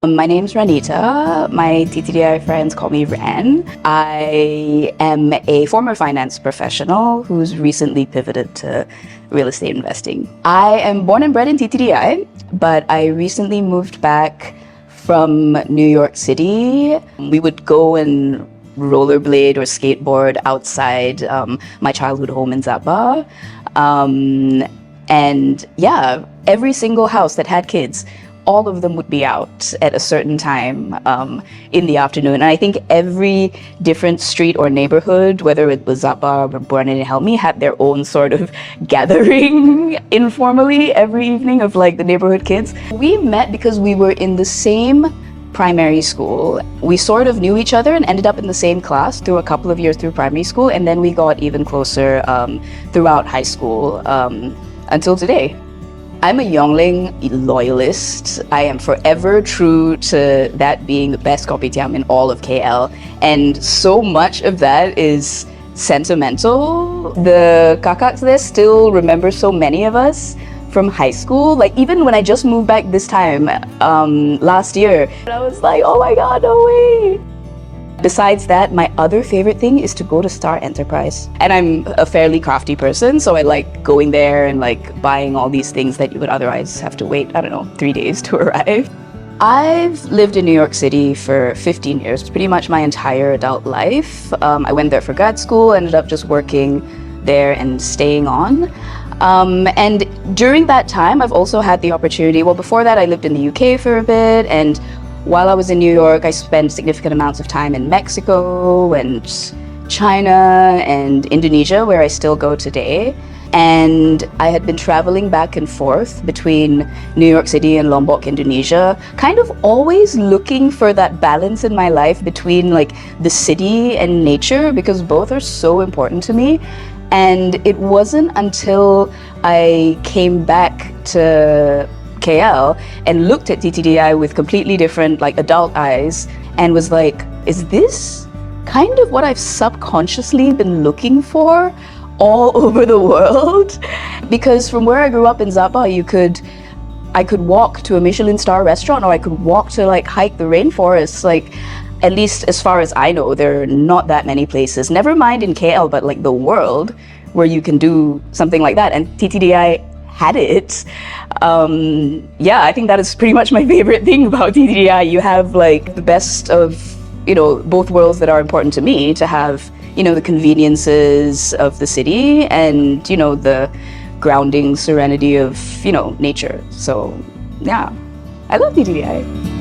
My name's Ranita. My TTDI friends call me Ran. I am a former finance professional who's recently pivoted to real estate investing. I am born and bred in TTDI, but I recently moved back from New York City. We would go and rollerblade or skateboard outside my childhood home in Zaaba. And yeah, every single house that had kids, all of them would be out at a certain time in the afternoon. And I think every different street or neighborhood, whether it was Zaaba or Born and Help Me, had their own sort of gathering informally every evening of like the neighborhood kids. We met because we were in the same primary school. We sort of knew each other and ended up in the same class through a couple of years through primary school. And then we got even closer throughout high school until today. I'm a Yongling loyalist. I am forever true to that being the best kopitiam in all of KL. And so much of that is sentimental. The kakaks there still remember so many of us from high school. Like even when I just moved back this time last year, I was like, oh my God, no way. Besides that, my other favorite thing is to go to Star Enterprise. And I'm a fairly crafty person, so I like going there and like buying all these things that you would otherwise have to wait, I don't know, 3 days to arrive. I've lived in New York City for 15 years, pretty much my entire adult life. I went there for grad school, ended up just working there and staying on. And during that time, I've also had the opportunity, well, before that, I lived in the UK for a bit, and while I was in New York, I spent significant amounts of time in Mexico and China and Indonesia, where I still go today. And I had been traveling back and forth between New York City and Lombok, Indonesia, kind of always looking for that balance in my life between like the city and nature, because both are so important to me. And it wasn't until I came back to KL and looked at TTDI with completely different like adult eyes and was like, is this kind of what I've subconsciously been looking for all over the world? Because from where I grew up in Zaaba, I could walk to a Michelin star restaurant, or I could walk to like hike the rainforest. Like, at least as far as I know, there are not that many places, never mind in KL, but like the world, where you can do something like that. And TTDI had it. Yeah, I think that is pretty much my favorite thing about TTDI. You have like the best of, both worlds that are important to me, to have, the conveniences of the city and, the grounding serenity of, nature. So yeah, I love TTDI.